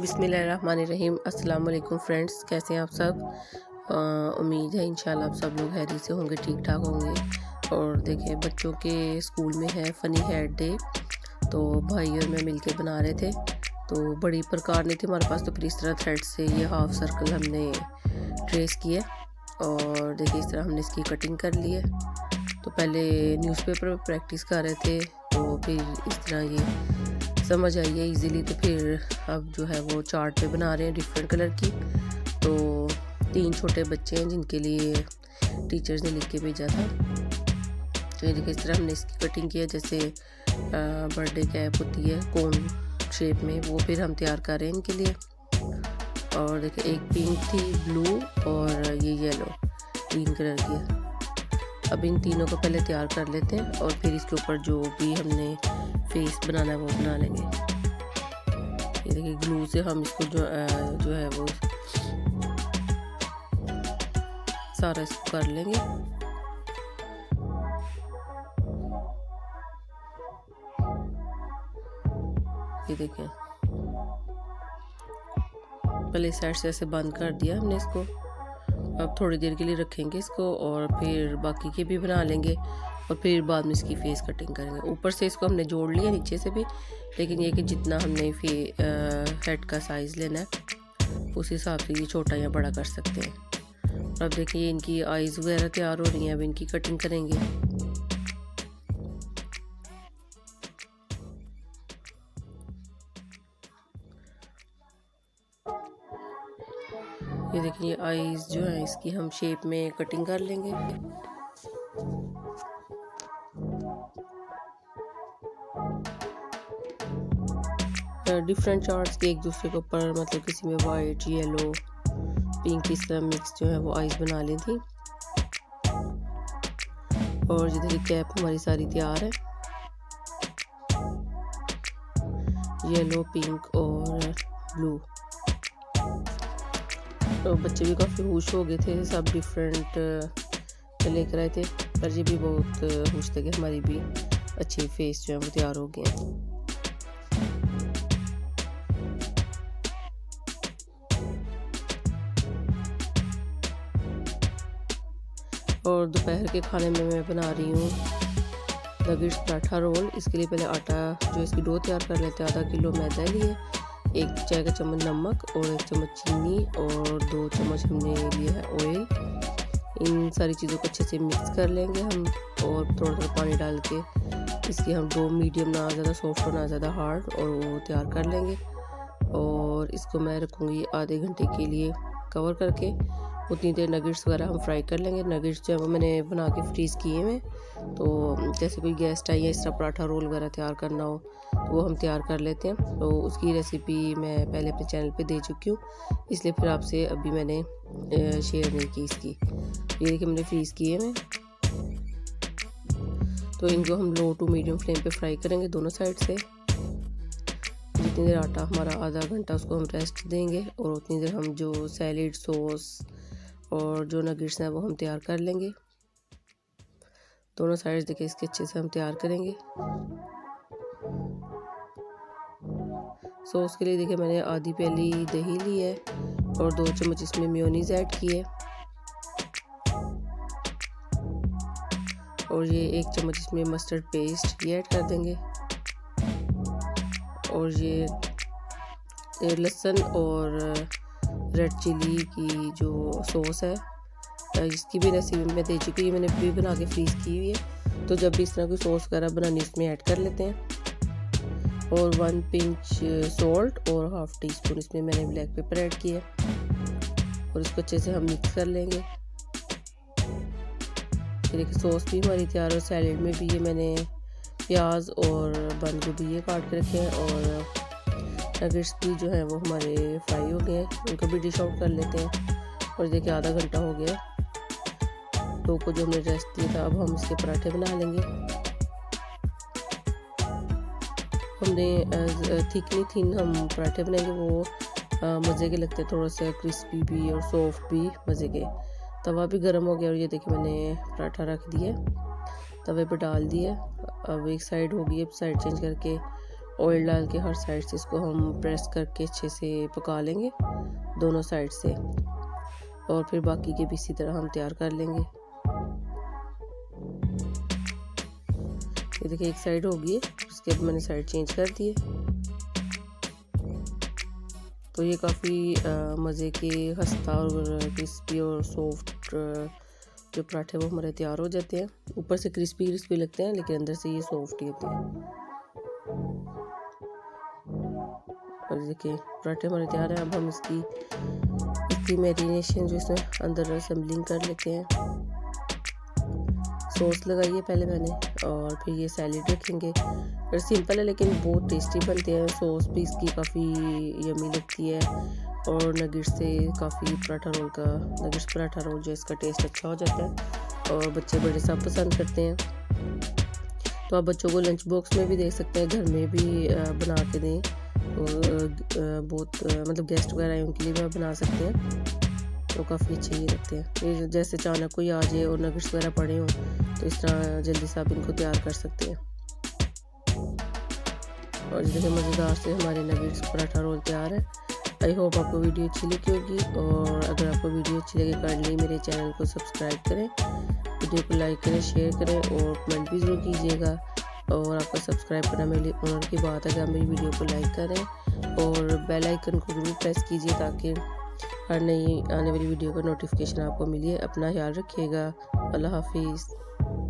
बिस्मिल्लाहिर्रहमानिर्रहीम। अस्सलाम वालेकुम फ्रेंड्स, कैसे हैं आप सब। उम्मीद है इंशाल्लाह आप सब लोग खैरियत से होंगे, ठीक ठाक होंगे। और देखिए बच्चों के स्कूल में है फ़नी हेड डे, तो भाई और मैं मिलके बना रहे थे। तो बड़ी प्रकार नहीं थी हमारे पास, तो फिर इस तरह थ्रेड से ये हाफ सर्कल हमने ट्रेस किया और देखिए इस तरह हमने इसकी कटिंग कर ली है। तो पहले न्यूज़पेपर में प्रैक्टिस कर रहे थे, तो फिर इस तरह ये समझ आई है इजीली, तो फिर अब जो है वो चार्ट पे बना रहे हैं डिफरेंट कलर की। तो 3 छोटे बच्चे हैं जिनके लिए टीचर्स ने लिख के भेजा था। तो ये देखिए इस तरह हमने इसकी कटिंग किया, जैसे बर्थडे कैप होती है कोन शेप में, वो फिर हम तैयार कर रहे हैं इनके लिए। और देखिए एक पिंक थी, ब्लू और ये येलो ग्रीन कलर की। अब इन तीनों को पहले तैयार कर लेते हैं और फिर इसके ऊपर जो भी हमने फेस बनाना है वो बना लेंगे। ये देखिए ग्लू से हम इसको जो है वो सारा इसको कर लेंगे। ये देखें पहले साइड से ऐसे बंद कर दिया हमने इसको। अब थोड़ी देर के लिए रखेंगे इसको और फिर बाकी के भी बना लेंगे और फिर बाद में इसकी फेस कटिंग करेंगे। ऊपर से इसको हमने जोड़ लिया, नीचे से भी, लेकिन ये कि जितना हमने हेड का साइज़ लेना है उस हिसाब से ये छोटा या बड़ा कर सकते हैं। अब देखिए इनकी आईज़ वगैरह तैयार हो रही हैं, अब इनकी कटिंग करेंगे। ये देखिए आईज जो है इसकी हम शेप में कटिंग कर लेंगे। डिफरेंट चार्ट्स के एक दूसरे के ऊपर, मतलब किसी में वाइट, येलो, पिंक इस तरह मिक्स जो है वो आईज बना ली थी। और ये देखिए कैप हमारी सारी तैयार है, येलो, पिंक और ब्लू। तो बच्चे भी काफ़ी खुश हो गए थे, सब डिफरेंट लेकर आए थे, पर ये भी बहुत खुश थे कि हमारी भी अच्छी फेस जो है वो तैयार हो गए हैं। और दोपहर के खाने में मैं बना रही हूँ नगेट्स पराठा रोल। इसके लिए पहले आटा जो इसकी डो तैयार कर लेते हैं। आधा किलो मैदा लिए, 1 चाय का चम्मच नमक और 1 चम्मच चीनी और 2 चम्मच हमने लिया है ऑयल। इन सारी चीज़ों को अच्छे से मिक्स कर लेंगे हम और थोड़ा थोड़ा पानी डाल के इसकी हम डो मीडियम, ना ज़्यादा सॉफ्ट और ना ज़्यादा हार्ड, और वो तैयार कर लेंगे। और इसको मैं रखूँगी आधे घंटे के लिए कवर करके। उतनी देर नगेट्स वगैरह हम फ्राई कर लेंगे। नगेट्स जो है वो मैंने बना के फ्रीज़ किए हैं, तो जैसे कोई गेस्ट आई या इस तरह पराठा रोल वगैरह तैयार करना हो तो वो हम तैयार कर लेते हैं। तो उसकी रेसिपी मैं पहले अपने चैनल पे दे चुकी हूँ, इसलिए फिर आपसे अभी मैंने शेयर नहीं की इसकी। ये देखिए मैंने फ्रीज़ किए हैं। तो इनको हम लो टू मीडियम फ्लेम पे फ्राई करेंगे दोनों साइड से। जितनी देर आटा हमारा, आधा घंटा उसको हम रेस्ट देंगे और उतनी देर हम जो सैलेड, सॉस और जो नगेट्स हैं वो हम तैयार कर लेंगे। दोनों साइड्स देखिए इसके अच्छे से हम तैयार करेंगे। सॉस के लिए देखिए मैंने आधी प्याली दही ली है और 2 चम्मच इसमें मेयोनीज ऐड की है और ये 1 चम्मच इसमें मस्टर्ड पेस्ट ये ऐड कर देंगे। और ये लहसुन और रेड चिली की जो सॉस है इसकी भी रेसिपी मैं दे चुकी हूँ, मैंने भी बना के फ्रीज़ की हुई है। तो जब भी इस तरह की सॉस वगैरह बनानी इसमें ऐड कर लेते हैं। और 1 पिंच सॉल्ट और हाफ टी स्पून इसमें मैंने ब्लैक पेपर ऐड किया और इसको अच्छे से हम मिक्स कर लेंगे। देखिए सॉस भी हमारी तैयार, और सैलेड में भी ये मैंने प्याज और बंद गोभी ये काट के रखे हैं और नगेट्स भी जो है वो हमारे फ्राई हो गए हैं, उनको भी डिश आउट कर लेते हैं। और देखिए आधा घंटा हो गया डो को जो हमने रेस्ट दिया था। अब हम इसके पराठे बना लेंगे। हमने थिकली थिन हम पराठे बनाएंगे, वो मज़े के लगते हैं, थोड़ा सा क्रिस्पी भी और सॉफ्ट भी मज़े के। तवा भी गर्म हो गया और ये देखिए मैंने पराठा रख दिया, तवे पे डाल दिया। अब एक साइड हो गई, अब साइड चेंज करके ऑयल डाल के हर साइड से इसको हम प्रेस करके अच्छे से पका लेंगे दोनों साइड से, और फिर बाकी के भी इसी तरह हम तैयार कर लेंगे। ये देखिए एक साइड हो गई है, उसके बाद मैंने साइड चेंज कर दी है। तो ये काफ़ी मज़े के खस्ता और क्रिस्पी और सॉफ्ट जो पराठे वो हमारे तैयार हो जाते हैं। ऊपर से क्रिस्पी क्रिस्पी लगते हैं लेकिन अंदर से ये सॉफ्ट ही होते हैं। और देखिए पराठे हमारे तैयार हैं। अब हम इसकी मैरिनेशन जो इसमें अंदर असेंबलिंग कर लेते हैं। सॉस लगाई है पहले मैंने, और फिर ये सैलेड रखेंगे। और सिंपल है लेकिन बहुत टेस्टी बनते हैं। सॉस भी इसकी काफ़ी यमी लगती है, और नगेट्स से काफ़ी नगेट्स पराठा रोल जो इसका टेस्ट अच्छा हो जाता है, और बच्चे बड़े सब पसंद करते हैं। तो आप बच्चों को लंच बॉक्स में भी दे सकते हैं, घर में भी बना के दें। तो बहुत मतलब गेस्ट वगैरह आए उनके लिए भी आप बना सकते हैं, तो काफ़ी अच्छे ये लगते हैं। ये जैसे अचानक कोई आ जाए और नगेट्स वगैरह पड़े हों तो इस तरह जल्दी से आप इनको तैयार कर सकते हैं। और देखिए मज़ेदार से हमारे नगेट्स पराठा रोल तैयार है। आई होप आपको वीडियो अच्छी लगी होगी, और अगर आपको वीडियो अच्छी लगे काइंडली मेरे चैनल को सब्सक्राइब करें, वीडियो को लाइक करें, शेयर करें और कमेंट भी ज़रूर कीजिएगा। और आपका सब्सक्राइब करना मेरे लिए ऑनर की बात है कि आप मेरी वीडियो को लाइक करें और बेल आइकन को ज़रूर प्रेस कीजिए ताकि हर नई आने वाली वीडियो का नोटिफिकेशन आपको मिले। अपना ख्याल रखिएगा। अल्लाह हाफिज़।